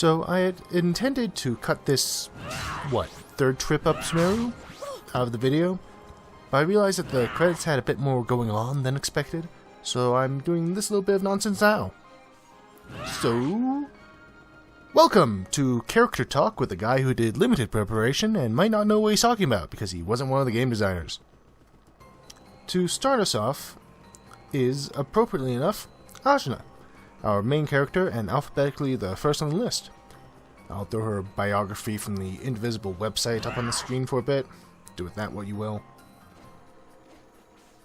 So I had intended to cut this, third trip up Sumeru out of the video, but I realized that the credits had a bit more going on than expected, so I'm doing this little bit of nonsense now. So, welcome to Character Talk with a guy who did limited preparation and might not know what he's talking about because he wasn't one of the game designers. To start us off is, appropriately enough, Ajna, our main character and alphabetically the first on the list. I'll throw her biography from the Indivisible website up on the screen for a bit. Do with that what you will.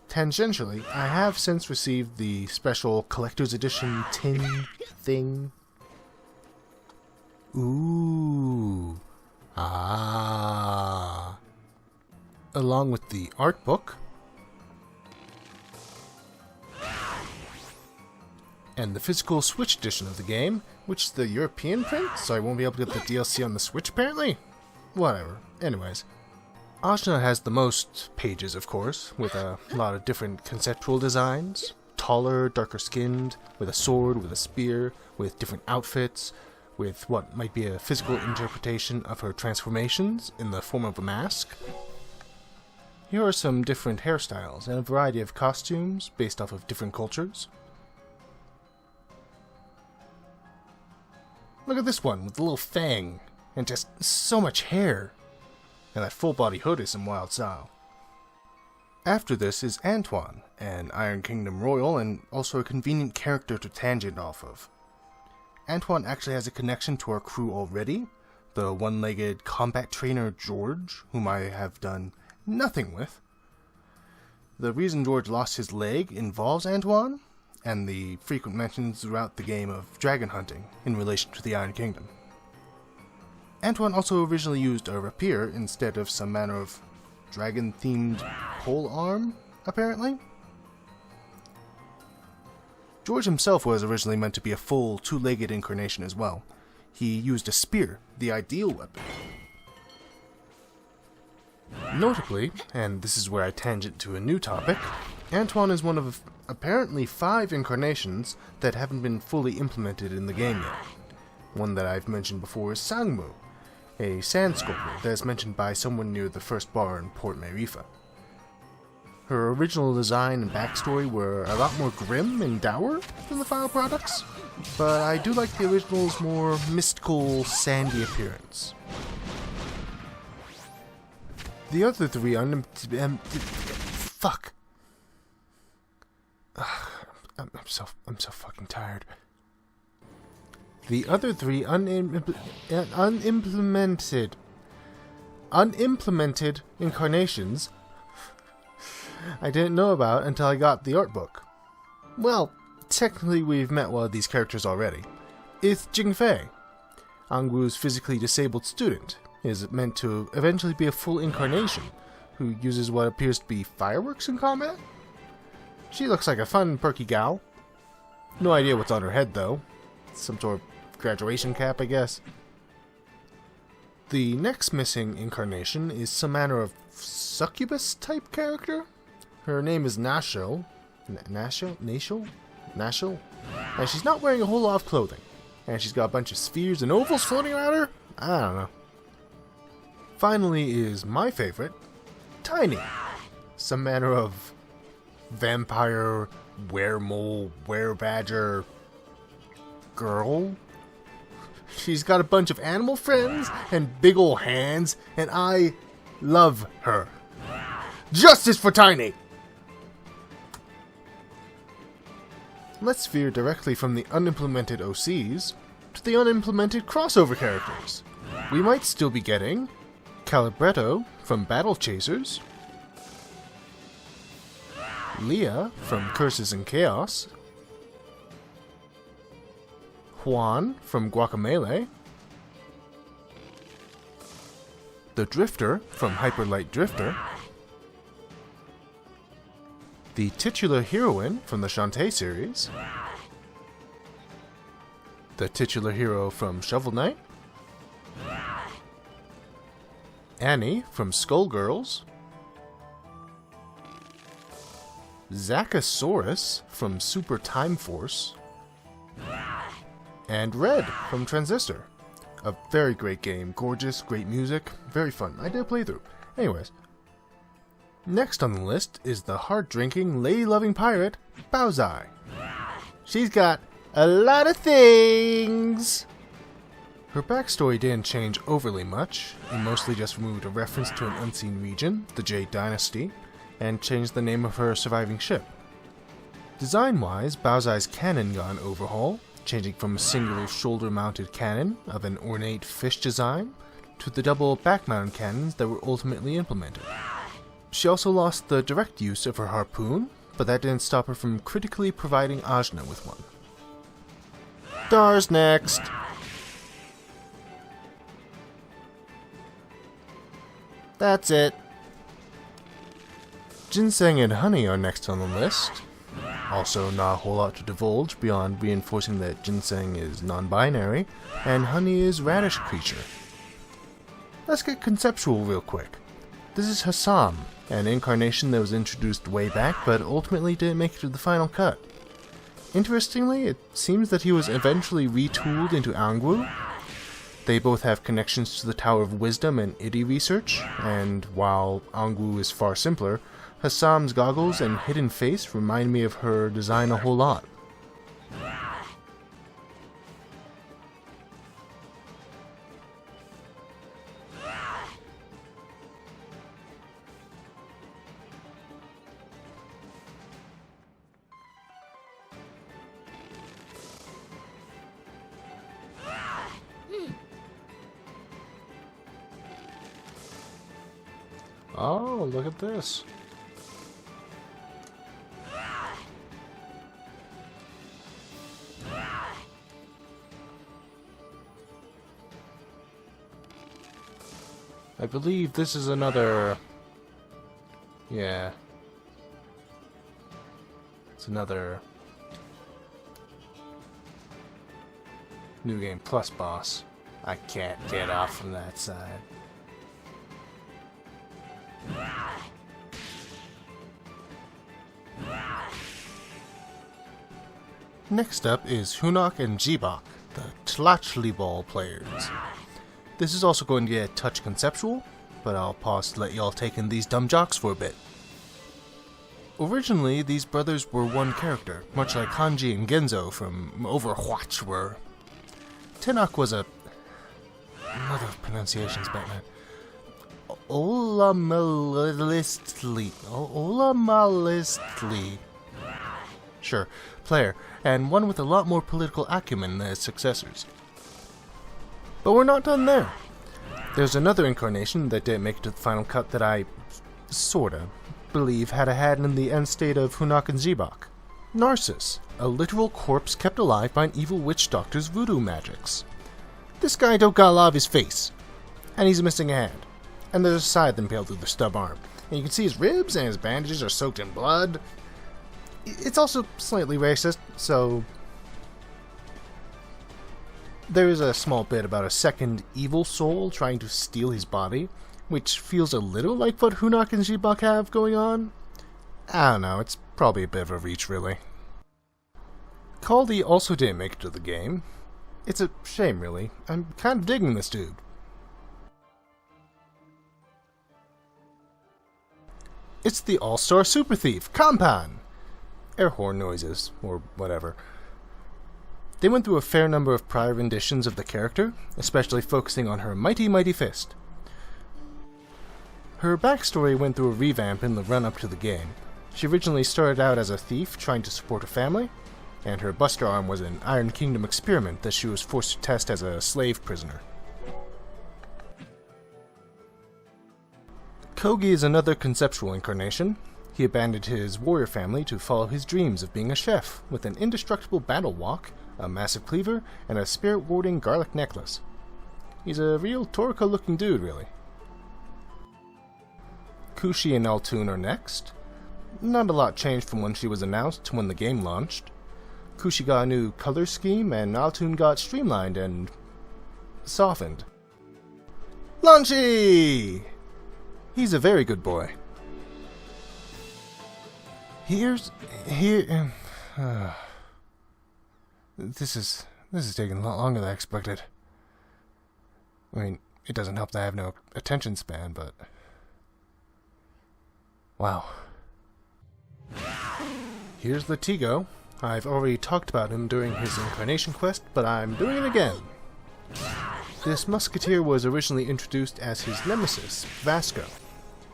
Tangentially, I have since received the special collector's edition tin thing. Ooh. Ah. Along with the art book. And the physical Switch edition of the game, which is the European print, so I won't be able to get the DLC on the Switch apparently? Whatever. Anyways. Ajna has the most pages, of course, with a lot of different conceptual designs. Taller, darker skinned, with a sword, with a spear, with different outfits, with what might be a physical interpretation of her transformations in the form of a mask. Here are some different hairstyles and a variety of costumes based off of different cultures. Look at this one with the little fang, and just so much hair. And that full-body hood is some wild style. After this is Antoine, an Iron Kingdom royal and also a convenient character to tangent off of. Antoine actually has a connection to our crew already, the one-legged combat trainer George, whom I have done nothing with. The reason George lost his leg involves Antoine, and the frequent mentions throughout the game of dragon hunting in relation to the Iron Kingdom. Antoine also originally used a rapier instead of some manner of dragon-themed pole arm, apparently. George himself was originally meant to be a full two-legged incarnation as well. He used a spear, the ideal weapon. Notably, and this is where I tangent to a new topic, Antoine is one of apparently 5 incarnations that haven't been fully implemented in the game yet. One that I've mentioned before is Sumeru, a sand sculptor that is mentioned by someone near the first bar in Port Marifa. Her original design and backstory were a lot more grim and dour than the final products, but I do like the original's more mystical, sandy appearance. The other 3 fuck. I'm so fucking tired. The other 3 unimplemented incarnations I didn't know about until I got the art book. Well, technically we've met one of these characters already. It's Jingfei, Angwu's physically disabled student, is meant to eventually be a full incarnation, who uses what appears to be fireworks in combat. She looks like a fun, perky gal. No idea what's on her head though. Some sort of graduation cap, I guess. The next missing incarnation is some manner of succubus-type character. Her name is Nashil. Nashil? And she's not wearing a whole lot of clothing. And she's got a bunch of spheres and ovals floating around her? I don't know. Finally is my favorite, Tiny. Some manner of vampire, weremole, werebadger girl. She's got a bunch of animal friends and big ol' hands, and I love her. Justice for Tiny! Let's veer directly from the unimplemented OCs to the unimplemented crossover characters. We might still be getting Calibretto from Battle Chasers, Leah from Curses and Chaos, Juan from Guacamelee, the Drifter from Hyper Light Drifter, the titular heroine from the Shantae series, the titular hero from Shovel Knight, Annie from Skullgirls, Zachosaurus from Super Time Force, and Red from Transistor, A very great game, gorgeous, great music, very fun. I did a playthrough. Anyways, next on the list is the hard-drinking, lady-loving pirate, Baozai. She's got a lot of things! Her backstory didn't change overly much. It mostly just removed a reference to an unseen region, the Jade Dynasty, and changed the name of her surviving ship. Design-wise, Baozai's cannon got an overhaul, changing from a single shoulder-mounted cannon of an ornate fish design to the double back-mounted cannons that were ultimately implemented. She also lost the direct use of her harpoon, but that didn't stop her from critically providing Ajna with one. Dar's next! That's it. Ginseng and honey are next on the list. Also, not a whole lot to divulge beyond reinforcing that ginseng is non-binary, and honey is radish creature. Let's get conceptual real quick. This is Hassam, an incarnation that was introduced way back, but ultimately didn't make it to the final cut. Interestingly, it seems that he was eventually retooled into Angwu. They both have connections to the Tower of Wisdom and Idi research, and while Angwu is far simpler, Hassam's goggles and hidden face remind me of her design a whole lot. Oh, look at this. I believe this is another... Yeah. It's another... New Game Plus boss. I can't get off from that side. Next up is Hunok and Jibok, the Tlachlibol players. This is also going to get a touch conceptual, but I'll pause to let y'all take in these dumb jocks for a bit. Originally, these brothers were one character, much like Hanji and Genzo from Overwatch were. Tenok was a... Another pronunciations, Batman. Olamalistli. Sure, player, and one with a lot more political acumen than his successors. But we're not done there. There's another incarnation that didn't make it to the final cut that I, sorta, believe had a hand in the end state of Hunok and Jibok. Narcissus, a literal corpse kept alive by an evil witch doctor's voodoo magics. This guy don't got a lot of his face, and he's missing a hand. And there's a scythe impaled through the stub arm, and you can see his ribs and his bandages are soaked in blood. It's also slightly racist, so... There is a small bit about a second evil soul trying to steal his body, which feels a little like what Hunok and Jibok have going on. I don't know, it's probably a bit of a reach, really. Kaldi also didn't make it to the game. It's a shame, really. I'm kind of digging this dude. It's the all-star super thief, Kampan! Air horn noises, or whatever. They went through a fair number of prior renditions of the character, especially focusing on her mighty, mighty fist. Her backstory went through a revamp in the run-up to the game. She originally started out as a thief trying to support her family, and her buster arm was an Iron Kingdom experiment that she was forced to test as a slave prisoner. Kogi is another conceptual incarnation. He abandoned his warrior family to follow his dreams of being a chef, with an indestructible battle walk, a massive cleaver, and a spirit-warding garlic necklace. He's a real Toriko-looking dude, really. Kushi and Altoon are next. Not a lot changed from when she was announced to when the game launched. Kushi got a new color scheme, and Altoon got streamlined and... softened. Lunchy! He's a very good boy. This is taking a lot longer than I expected. I mean, it doesn't help that I have no attention span, but... wow. Here's Latigo. I've already talked about him during his Incarnation quest, but I'm doing it again. This musketeer was originally introduced as his nemesis, Vasco.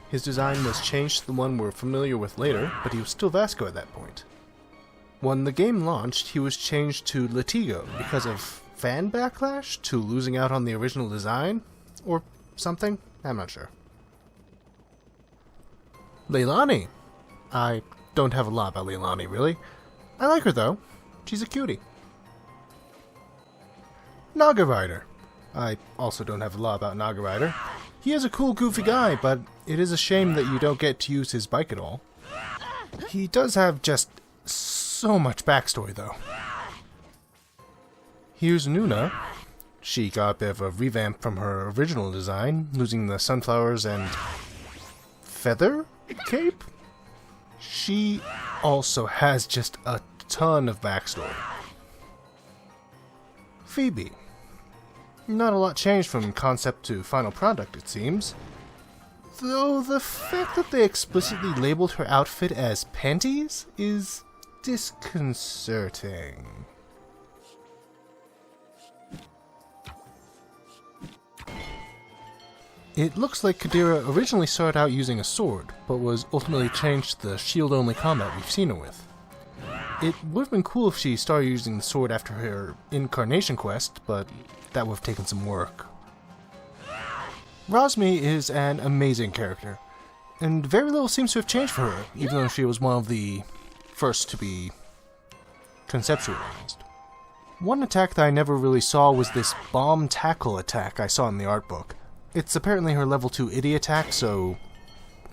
His design was changed to the one we're familiar with later, but he was still Vasco at that point. When the game launched, he was changed to Latigo because of fan backlash to losing out on the original design, or something? I'm not sure. Leilani. I don't have a lot about Leilani, really. I like her, though. She's a cutie. Naga Rider. I also don't have a lot about Naga Rider. He is a cool, goofy guy, but it is a shame that you don't get to use his bike at all. He does have just so much backstory, though. Here's Nuna. She got a bit of a revamp from her original design, losing the sunflowers and feather cape? She also has just a ton of backstory. Phoebe. Not a lot changed from concept to final product, it seems. Though the fact that they explicitly labeled her outfit as panties is disconcerting. It looks like Kadira originally started out using a sword, but was ultimately changed to the shield-only combat we've seen her with. It would have been cool if she started using the sword after her Incarnation quest, but that would have taken some work. Rosmi is an amazing character, and very little seems to have changed for her, even though she was one of the first to be conceptualized. One attack that I never really saw was this bomb tackle attack I saw in the art book. It's apparently her level 2 idiot attack, so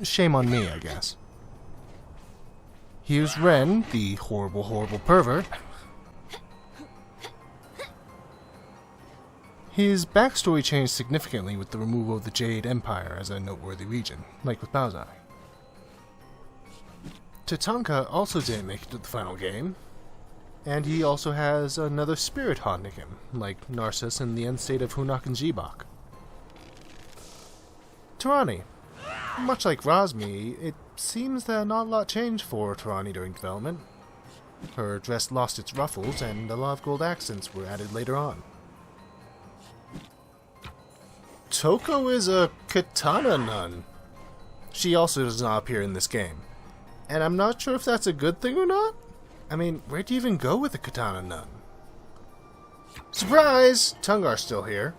shame on me, I guess. Here's Ren, the horrible, horrible pervert. His backstory changed significantly with the removal of the Jade Empire as a noteworthy region, like with Baozai. Tatanka also didn't make it to the final game, and he also has another spirit haunting him, like Narcissus in the end state of Hunak and Jibak. Tarani. Much like Rosmi, it seems that not a lot changed for Tarani during development. Her dress lost its ruffles, and a lot of gold accents were added later on. Toko is a katana nun. She also does not appear in this game, and I'm not sure if that's a good thing or not. I mean, where do you even go with a katana nun? Surprise! Tungar's still here.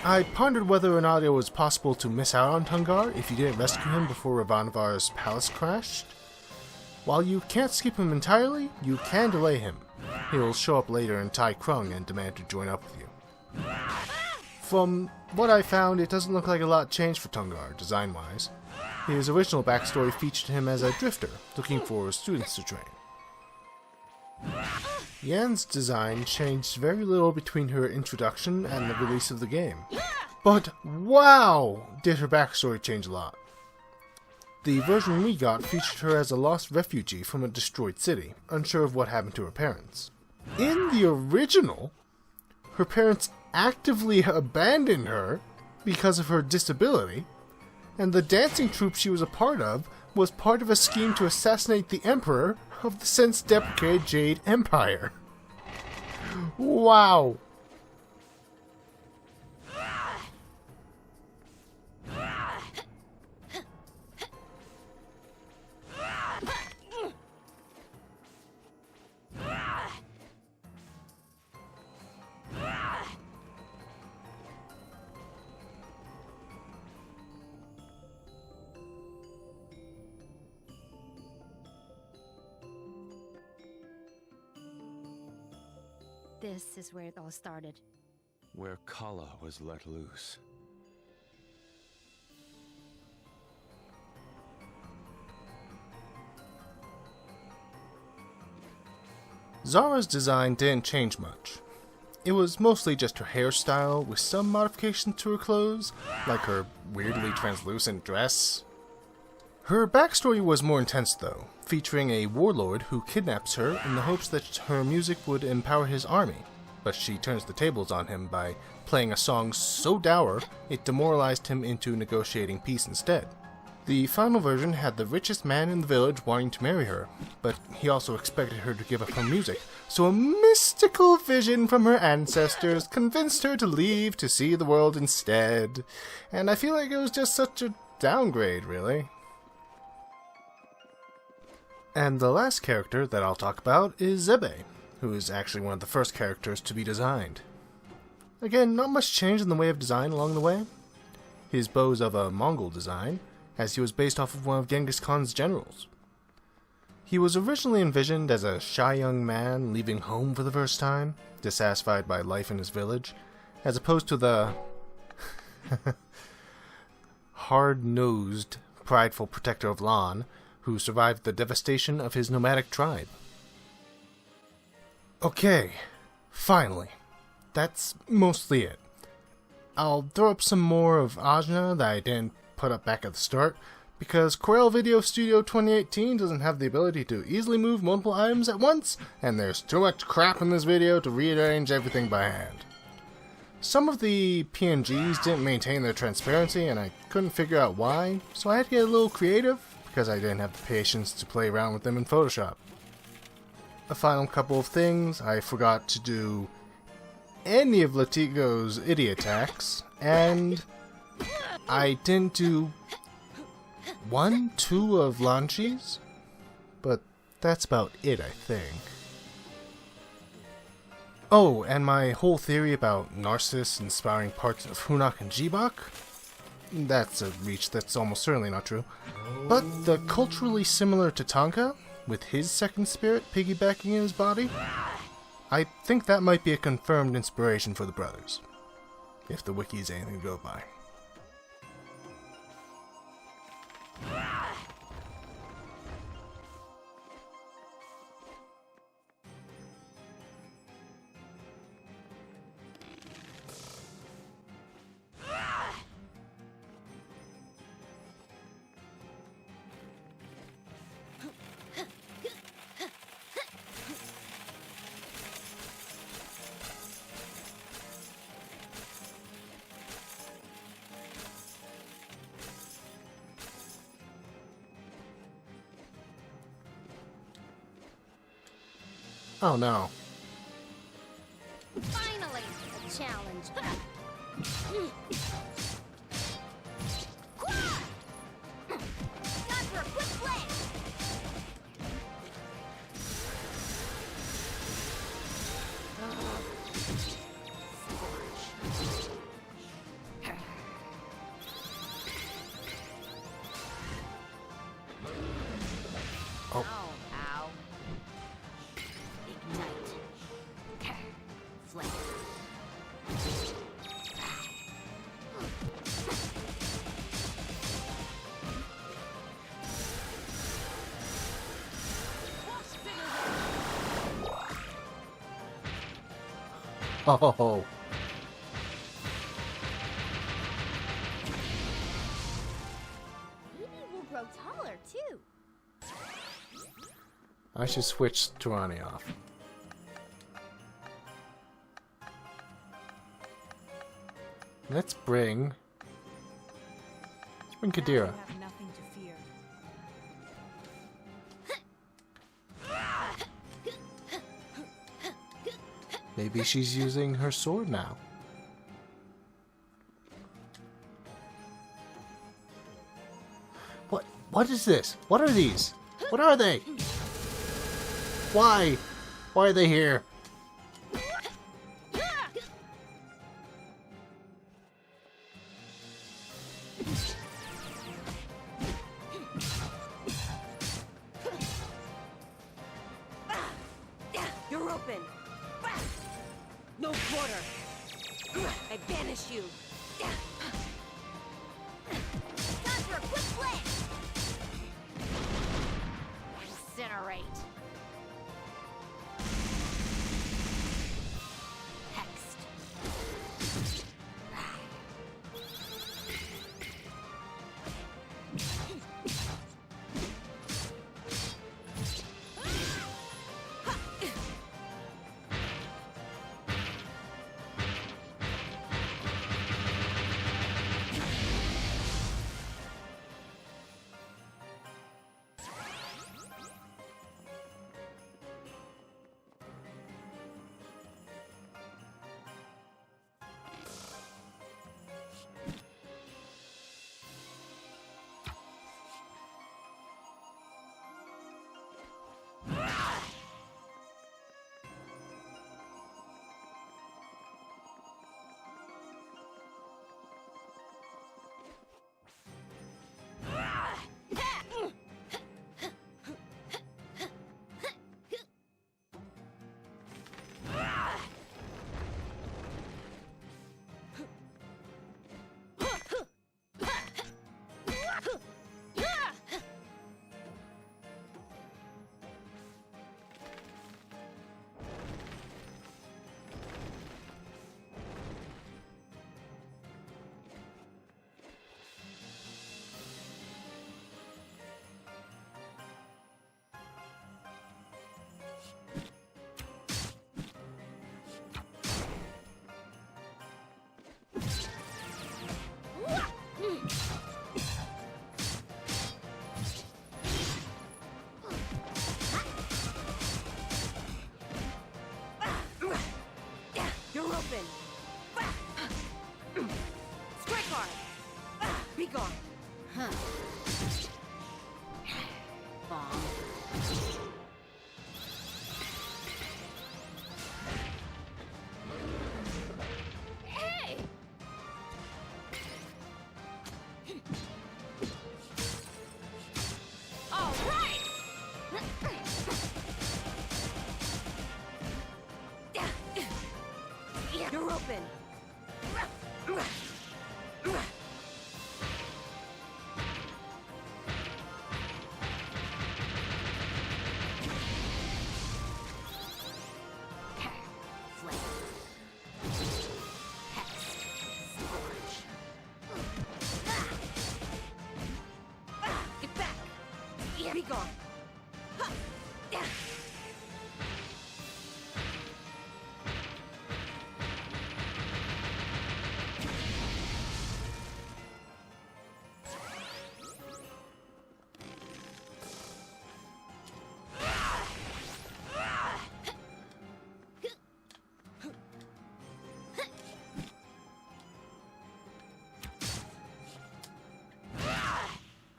I pondered whether or not it was possible to miss out on Tungar if you didn't rescue him before Ravanavar's palace crashed. While you can't skip him entirely, you can delay him. He'll show up later in Tai Krung and demand to join up with you. From what I found, it doesn't look like a lot changed for Tungar, design-wise. His original backstory featured him as a drifter, looking for students to train. Yan's design changed very little between her introduction and the release of the game. But wow! Did her backstory change a lot. The version we got featured her as a lost refugee from a destroyed city, unsure of what happened to her parents. In the original, her parents actively abandoned her because of her disability, and the dancing troupe she was a part of was part of a scheme to assassinate the Emperor of the since-deprecated Jade Empire. Wow! This is where it all started. Where Kala was let loose. Zara's design didn't change much. It was mostly just her hairstyle, with some modifications to her clothes, like her weirdly translucent dress. Her backstory was more intense though, featuring a warlord who kidnaps her in the hopes that her music would empower his army. but she turns the tables on him by playing a song so dour it demoralized him into negotiating peace instead. The final version had the richest man in the village wanting to marry her, but he also expected her to give up her music, so a mystical vision from her ancestors convinced her to leave to see the world instead. And I feel like it was just such a downgrade, really. And the last character that I'll talk about is Zebe, who is actually one of the first characters to be designed. Again, not much change in the way of design along the way. His bow is of a Mongol design, as he was based off of one of Genghis Khan's generals. He was originally envisioned as a shy young man leaving home for the first time, dissatisfied by life in his village, as opposed to the hard-nosed, prideful protector of Lan, who survived the devastation of his nomadic tribe. Okay, finally. That's mostly it. I'll throw up some more of Ajna that I didn't put up back at the start, because Corel Video Studio 2018 doesn't have the ability to easily move multiple items at once, and there's too much crap in this video to rearrange everything by hand. Some of the PNGs didn't maintain their transparency, and I couldn't figure out why, so I had to get a little creative, because I didn't have the patience to play around with them in Photoshop. A final couple of things: I forgot to do any of Latigo's idiot attacks, and I didn't do 2 of Lanchi's, but that's about it, I think. Oh, and my whole theory about Narcissus inspiring parts of Hunak and Jibak? That's a reach that's almost certainly not true. But the culturally similar Tatanka, with his second spirit piggybacking in his body, I think that might be a confirmed inspiration for the brothers, if the wiki is anything to go by. Oh no. Finally, a challenge. Time for a quick play. Oh. Ow. Ignite. Flame. Oh. Maybe we'll grow taller too. I should switch Turani off. Let's bring Kadira. You have nothing to fear. Maybe she's using her sword now. What is this? What are these? What are they? Why? Why are they here? You're open. No quarter. I banish you. Time for a quick play. Incinerate. Hexed. Huh. Bomb. Hey! All right! You're open. Flame. Pest. Scorch. Get back. Be gone.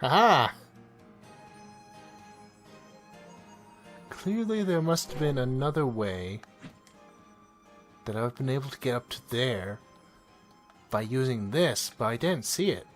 Haha! Clearly there must have been another way that I've been able to get up to there by using this, but I didn't see it.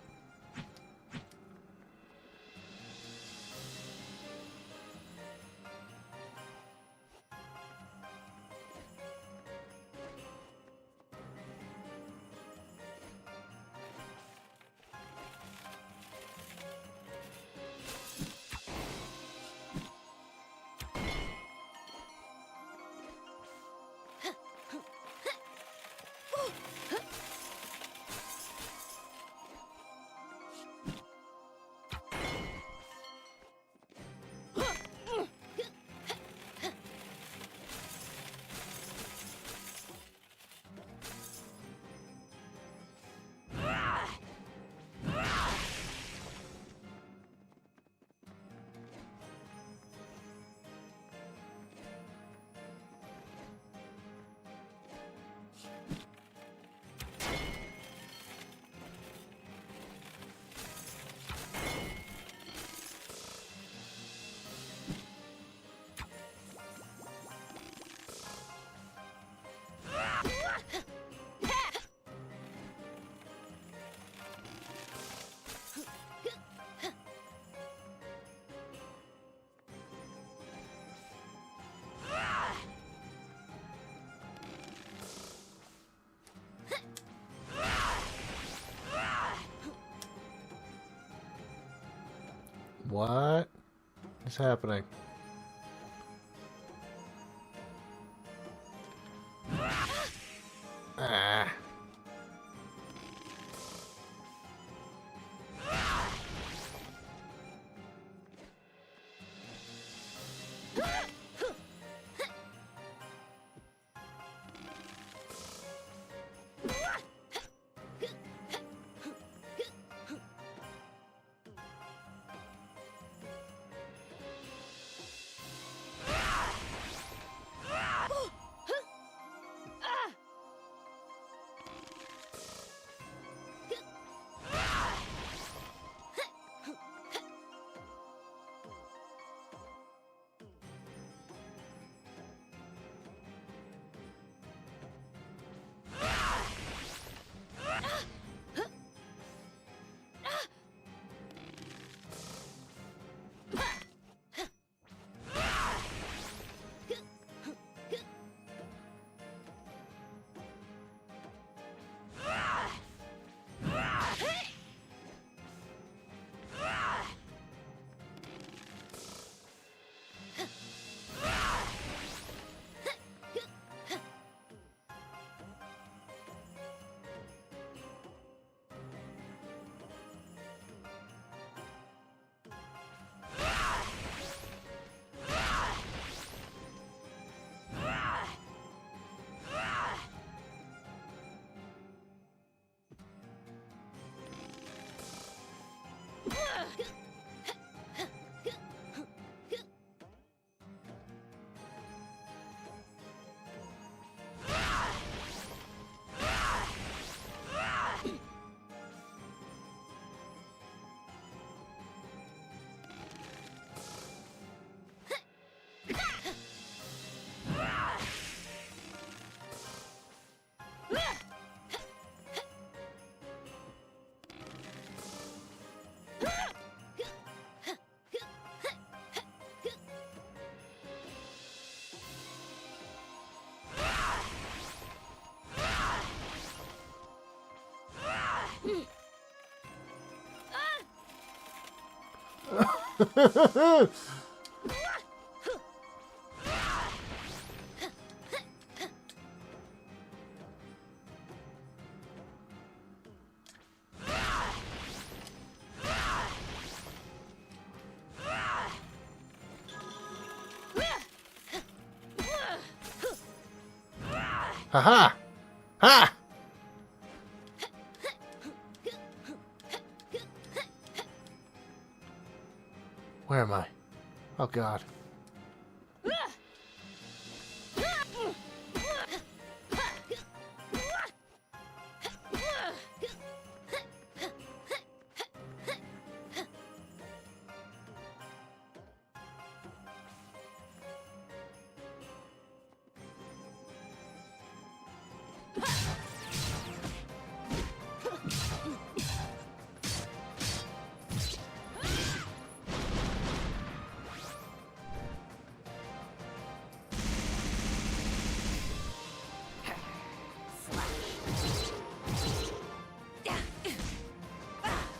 What is happening? Ah. Haha! Ha! Where am I? Oh god.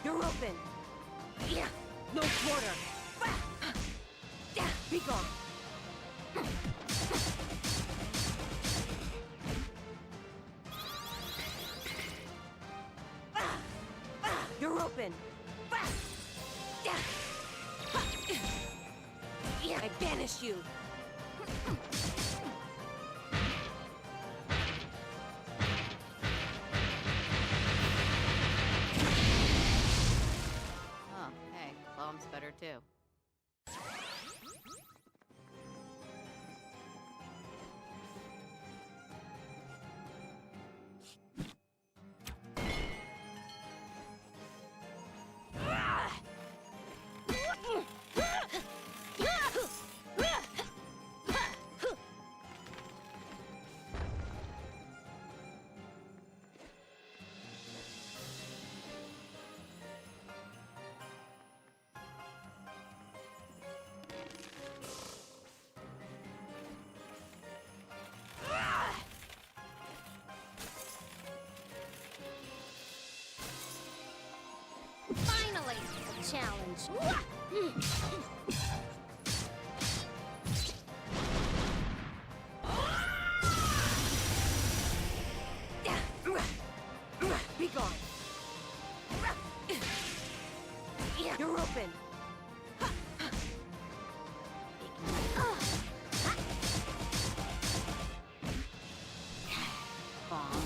You're open. No quarter. Be gone. You're open. I banish you. Oh, hey, bomb's better too. Finally, a challenge. Be gone. You're open. Bomb.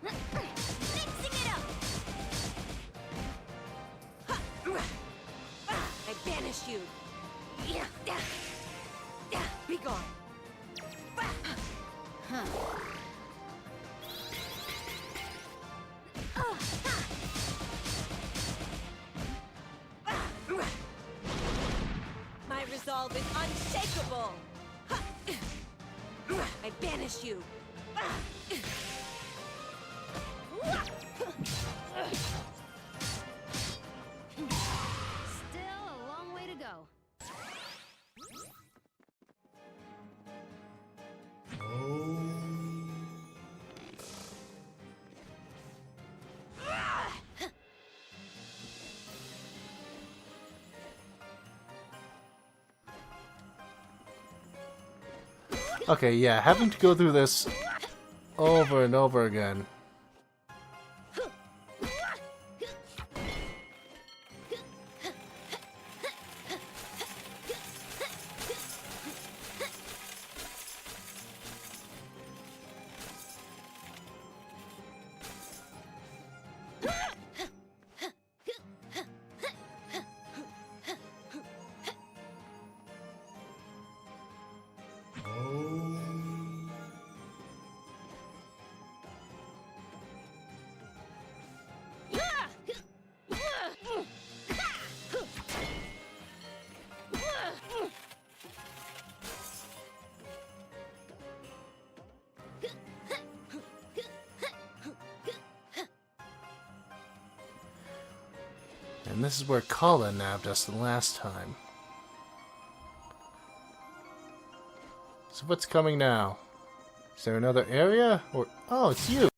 Mixing it up. I banish you. Be gone. My resolve is unshakable. I banish you. Still a long way to go. Okay, yeah, having to go through this over and over again. and this is where Kala nabbed us the last time. So what's coming now? Is there another area? Or oh, it's you!